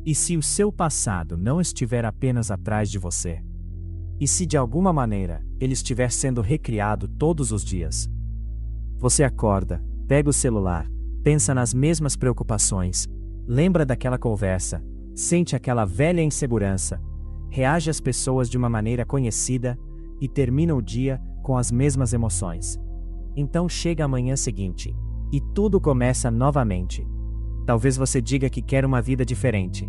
E se o seu passado não estiver apenas atrás de você? E se de alguma maneira ele estiver sendo recriado todos os dias? Você acorda, pega o celular, pensa nas mesmas preocupações, lembra daquela conversa, sente aquela velha insegurança, reage às pessoas de uma maneira conhecida e termina o dia com as mesmas emoções. Então chega a manhã seguinte e tudo começa novamente. Talvez você diga que quer uma vida diferente,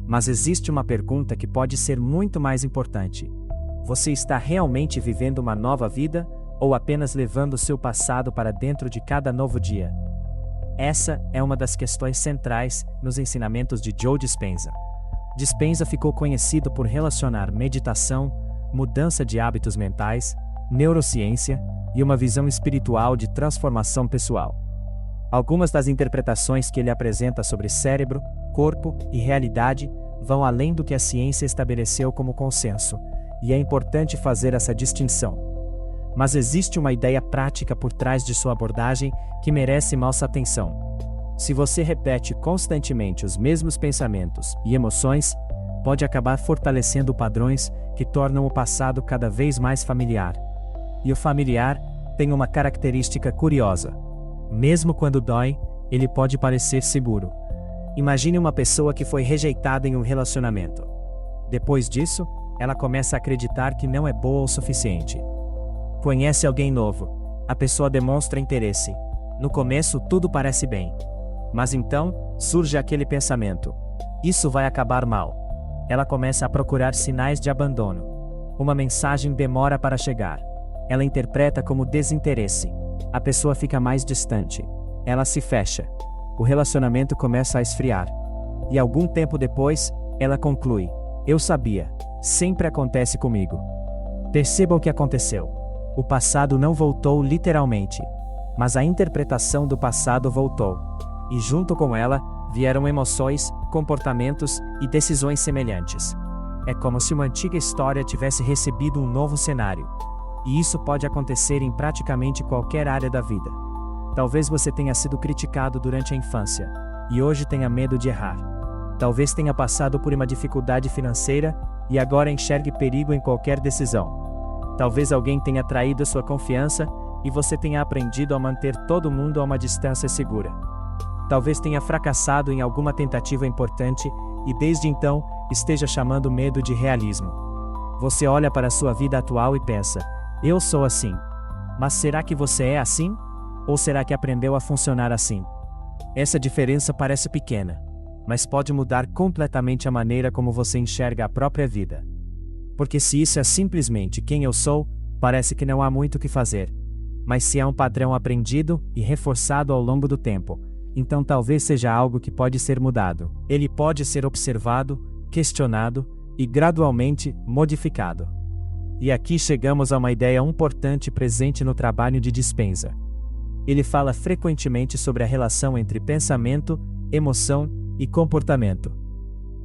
mas existe uma pergunta que pode ser muito mais importante. Você está realmente vivendo uma nova vida ou apenas levando seu passado para dentro de cada novo dia? Essa é uma das questões centrais nos ensinamentos de Joe Dispenza. Dispenza ficou conhecido por relacionar meditação, mudança de hábitos mentais, neurociência e uma visão espiritual de transformação pessoal. Algumas das interpretações que ele apresenta sobre cérebro, corpo e realidade vão além do que a ciência estabeleceu como consenso, e é importante fazer essa distinção. Mas existe uma ideia prática por trás de sua abordagem que merece nossa atenção. Se você repete constantemente os mesmos pensamentos e emoções, pode acabar fortalecendo padrões que tornam o passado cada vez mais familiar. E o familiar tem uma característica curiosa. Mesmo quando dói, ele pode parecer seguro. Imagine uma pessoa que foi rejeitada em um relacionamento. Depois disso, ela começa a acreditar que não é boa o suficiente. Conhece alguém novo. A pessoa demonstra interesse. No começo tudo parece bem. Mas então, surge aquele pensamento: isso vai acabar mal. Ela começa a procurar sinais de abandono. Uma mensagem demora para chegar. Ela interpreta como desinteresse. A pessoa fica mais distante. Ela se fecha. O relacionamento começa a esfriar. E algum tempo depois, ela conclui: eu sabia. Sempre acontece comigo. Perceba o que aconteceu. O passado não voltou literalmente, mas a interpretação do passado voltou. E junto com ela, vieram emoções, comportamentos e decisões semelhantes. É como se uma antiga história tivesse recebido um novo cenário. E isso pode acontecer em praticamente qualquer área da vida. Talvez você tenha sido criticado durante a infância, e hoje tenha medo de errar. Talvez tenha passado por uma dificuldade financeira, e agora enxergue perigo em qualquer decisão. Talvez alguém tenha traído sua confiança, e você tenha aprendido a manter todo mundo a uma distância segura. Talvez tenha fracassado em alguma tentativa importante, e desde então, esteja chamando medo de realismo. Você olha para a sua vida atual e pensa: eu sou assim. Mas será que você é assim? Ou será que aprendeu a funcionar assim? Essa diferença parece pequena, mas pode mudar completamente a maneira como você enxerga a própria vida. Porque se isso é simplesmente quem eu sou, parece que não há muito o que fazer. Mas se é um padrão aprendido e reforçado ao longo do tempo, então talvez seja algo que pode ser mudado. Ele pode ser observado, questionado e gradualmente modificado. E aqui chegamos a uma ideia importante presente no trabalho de Dispenza. Ele fala frequentemente sobre a relação entre pensamento, emoção e comportamento.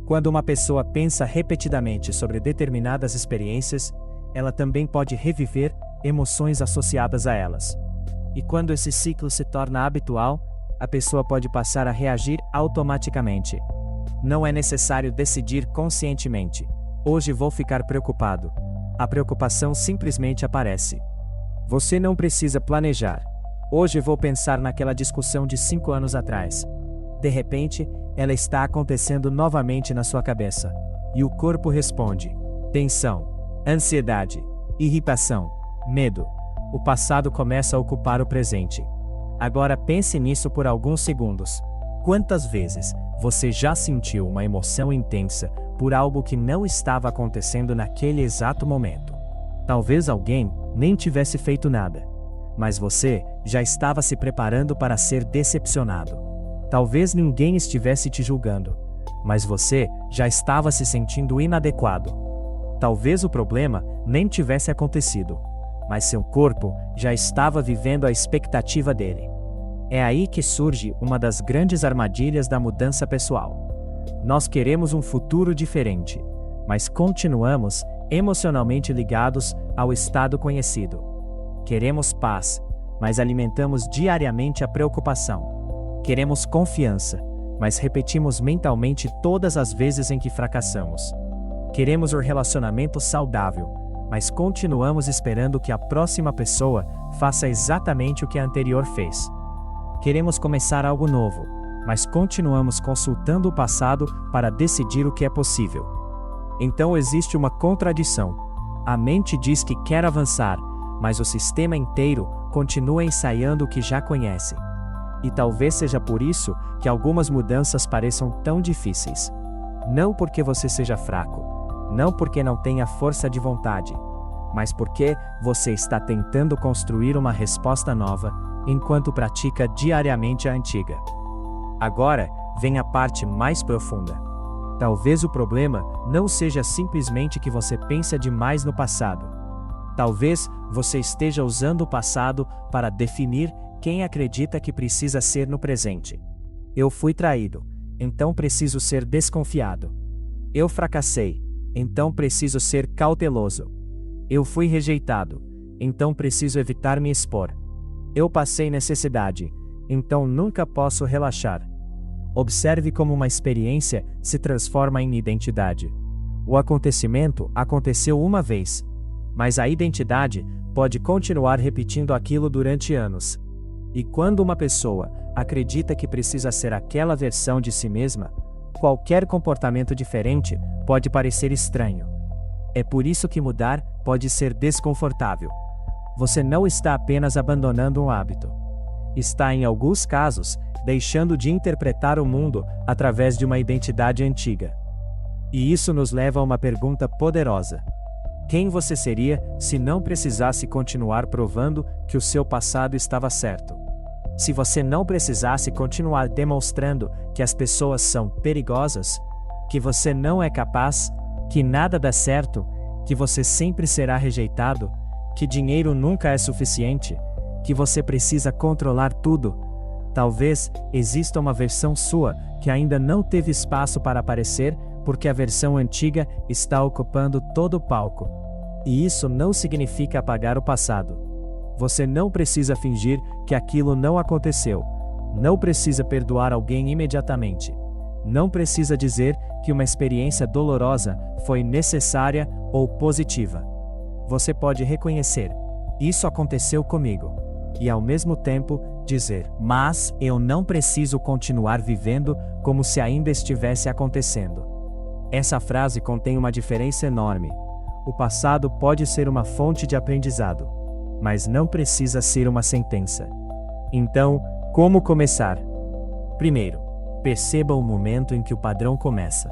Quando uma pessoa pensa repetidamente sobre determinadas experiências, ela também pode reviver emoções associadas a elas. E quando esse ciclo se torna habitual, a pessoa pode passar a reagir automaticamente. Não é necessário decidir conscientemente: hoje vou ficar preocupado. A preocupação simplesmente aparece. Você não precisa planejar: hoje vou pensar naquela discussão de 5 anos atrás. De repente, ela está acontecendo novamente na sua cabeça. E o corpo responde: tensão, ansiedade, irritação, medo. O passado começa a ocupar o presente. Agora pense nisso por alguns segundos. Quantas vezes você já sentiu uma emoção intensa por algo que não estava acontecendo naquele exato momento? Talvez alguém nem tivesse feito nada, mas você já estava se preparando para ser decepcionado. Talvez ninguém estivesse te julgando, mas você já estava se sentindo inadequado. Talvez o problema nem tivesse acontecido, mas seu corpo já estava vivendo a expectativa dele. É aí que surge uma das grandes armadilhas da mudança pessoal. Nós queremos um futuro diferente, mas continuamos emocionalmente ligados ao estado conhecido. Queremos paz, mas alimentamos diariamente a preocupação. Queremos confiança, mas repetimos mentalmente todas as vezes em que fracassamos. Queremos um relacionamento saudável, mas continuamos esperando que a próxima pessoa faça exatamente o que a anterior fez. Queremos começar algo novo, mas continuamos consultando o passado para decidir o que é possível. Então existe uma contradição. A mente diz que quer avançar, mas o sistema inteiro continua ensaiando o que já conhece. E talvez seja por isso que algumas mudanças pareçam tão difíceis. Não porque você seja fraco, não porque não tenha força de vontade, mas porque você está tentando construir uma resposta nova, enquanto pratica diariamente a antiga. Agora, vem a parte mais profunda. Talvez o problema não seja simplesmente que você pensa demais no passado. Talvez você esteja usando o passado para definir quem acredita que precisa ser no presente. Eu fui traído, então preciso ser desconfiado. Eu fracassei, então preciso ser cauteloso. Eu fui rejeitado, então preciso evitar me expor. Eu passei necessidade, então nunca posso relaxar. Observe como uma experiência se transforma em identidade. O acontecimento aconteceu uma vez, mas a identidade pode continuar repetindo aquilo durante anos. E quando uma pessoa acredita que precisa ser aquela versão de si mesma, qualquer comportamento diferente pode parecer estranho. É por isso que mudar pode ser desconfortável. Você não está apenas abandonando um hábito. Está, em alguns casos, deixando de interpretar o mundo através de uma identidade antiga. E isso nos leva a uma pergunta poderosa. Quem você seria se não precisasse continuar provando que o seu passado estava certo? Se você não precisasse continuar demonstrando que as pessoas são perigosas, que você não é capaz, que nada dá certo, que você sempre será rejeitado, que dinheiro nunca é suficiente, que você precisa controlar tudo, talvez exista uma versão sua que ainda não teve espaço para aparecer porque a versão antiga está ocupando todo o palco. E isso não significa apagar o passado. Você não precisa fingir que aquilo não aconteceu. Não precisa perdoar alguém imediatamente. Não precisa dizer que uma experiência dolorosa foi necessária ou positiva. Você pode reconhecer: isso aconteceu comigo. E ao mesmo tempo, dizer: mas eu não preciso continuar vivendo como se ainda estivesse acontecendo. Essa frase contém uma diferença enorme. O passado pode ser uma fonte de aprendizado, mas não precisa ser uma sentença. Então, como começar? Primeiro, perceba o momento em que o padrão começa.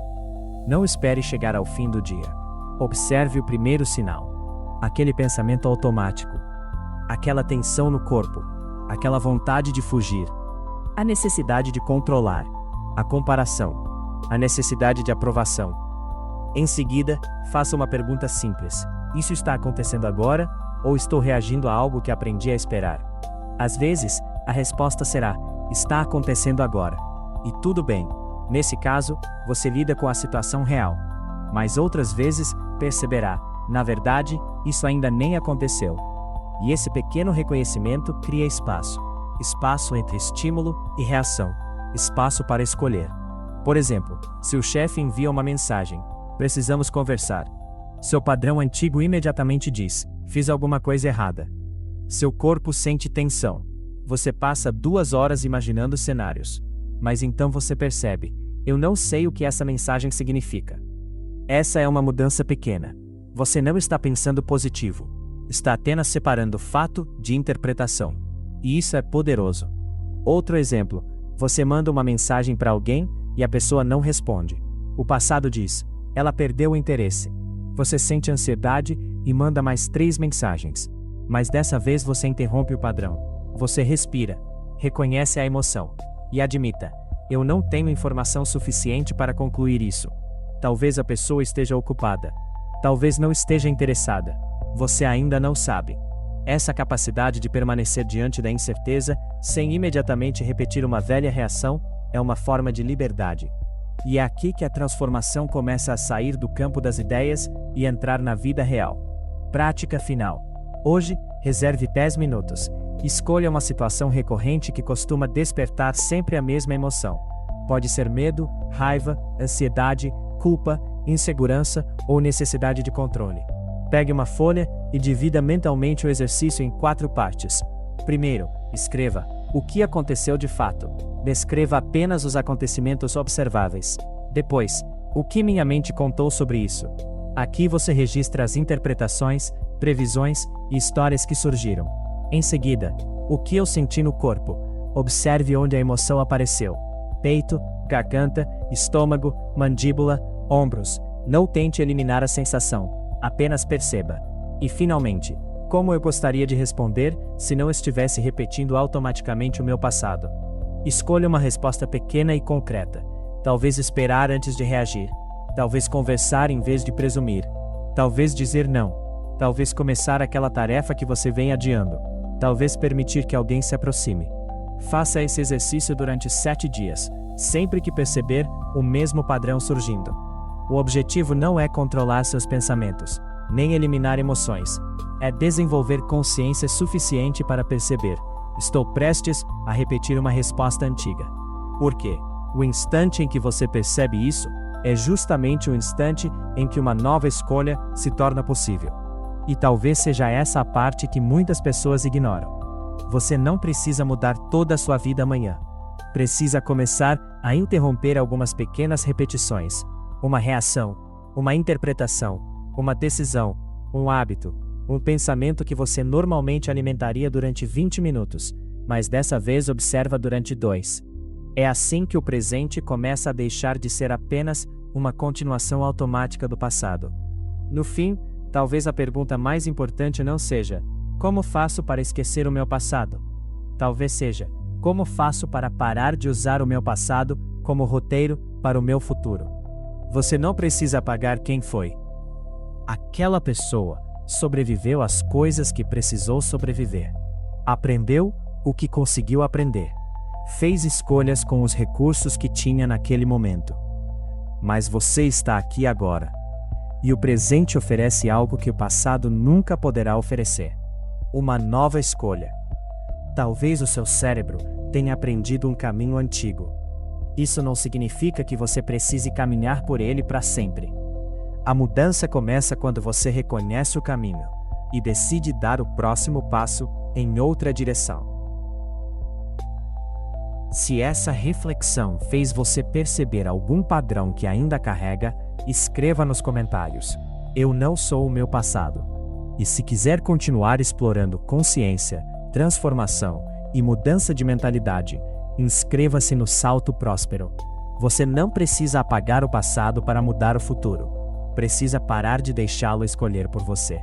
Não espere chegar ao fim do dia. Observe o primeiro sinal. Aquele pensamento automático. Aquela tensão no corpo. Aquela vontade de fugir. A necessidade de controlar. A comparação. A necessidade de aprovação. Em seguida, faça uma pergunta simples: isso está acontecendo agora, ou estou reagindo a algo que aprendi a esperar? Às vezes, a resposta será: está acontecendo agora. E tudo bem. Nesse caso, você lida com a situação real. Mas outras vezes, perceberá: na verdade, isso ainda nem aconteceu. E esse pequeno reconhecimento cria espaço. Espaço entre estímulo e reação. Espaço para escolher. Por exemplo, se o chefe envia uma mensagem: precisamos conversar. Seu padrão antigo imediatamente diz: fiz alguma coisa errada. Seu corpo sente tensão. Você passa 2 horas imaginando cenários. Mas então você percebe: eu não sei o que essa mensagem significa. Essa é uma mudança pequena. Você não está pensando positivo. Está apenas separando fato de interpretação. E isso é poderoso. Outro exemplo: você manda uma mensagem para alguém e a pessoa não responde. O passado diz: ela perdeu o interesse. Você sente ansiedade e manda mais 3 mensagens. Mas dessa vez você interrompe o padrão. Você respira, reconhece a emoção e admita: eu não tenho informação suficiente para concluir isso. Talvez a pessoa esteja ocupada. Talvez não esteja interessada. Você ainda não sabe. Essa capacidade de permanecer diante da incerteza, sem imediatamente repetir uma velha reação, é uma forma de liberdade. E é aqui que a transformação começa a sair do campo das ideias e entrar na vida real. Prática final. Hoje, reserve 10 minutos. Escolha uma situação recorrente que costuma despertar sempre a mesma emoção. Pode ser medo, raiva, ansiedade, culpa, insegurança ou necessidade de controle. Pegue uma folha e divida mentalmente o exercício em 4 partes. Primeiro, escreva o que aconteceu de fato. Descreva apenas os acontecimentos observáveis. Depois, o que minha mente contou sobre isso. Aqui você registra as interpretações, previsões e histórias que surgiram. Em seguida, o que eu senti no corpo. Observe onde a emoção apareceu. Peito, garganta, estômago, mandíbula, ombros. Não tente eliminar a sensação, apenas perceba. E finalmente, como eu gostaria de responder se não estivesse repetindo automaticamente o meu passado? Escolha uma resposta pequena e concreta. Talvez esperar antes de reagir. Talvez conversar em vez de presumir. Talvez dizer não. Talvez começar aquela tarefa que você vem adiando. Talvez permitir que alguém se aproxime. Faça esse exercício durante 7 dias, sempre que perceber o mesmo padrão surgindo. O objetivo não é controlar seus pensamentos, nem eliminar emoções. É desenvolver consciência suficiente para perceber: estou prestes a repetir uma resposta antiga. Por quê? O instante em que você percebe isso é justamente o instante em que uma nova escolha se torna possível. E talvez seja essa a parte que muitas pessoas ignoram. Você não precisa mudar toda a sua vida amanhã. Precisa começar a interromper algumas pequenas repetições. Uma reação, uma interpretação, uma decisão, um hábito, um pensamento que você normalmente alimentaria durante 20 minutos, mas dessa vez observa durante 2. É assim que o presente começa a deixar de ser apenas uma continuação automática do passado. No fim, talvez a pergunta mais importante não seja: como faço para esquecer o meu passado? Talvez seja: como faço para parar de usar o meu passado como roteiro para o meu futuro? Você não precisa apagar quem foi. Aquela pessoa sobreviveu às coisas que precisou sobreviver. Aprendeu o que conseguiu aprender. Fez escolhas com os recursos que tinha naquele momento. Mas você está aqui agora. E o presente oferece algo que o passado nunca poderá oferecer: uma nova escolha. Talvez o seu cérebro tenha aprendido um caminho antigo. Isso não significa que você precise caminhar por ele para sempre. A mudança começa quando você reconhece o caminho e decide dar o próximo passo em outra direção. Se essa reflexão fez você perceber algum padrão que ainda carrega, escreva nos comentários: eu não sou o meu passado. E se quiser continuar explorando consciência, transformação e mudança de mentalidade, inscreva-se no Salto Próspero. Você não precisa apagar o passado para mudar o futuro. Precisa parar de deixá-lo escolher por você.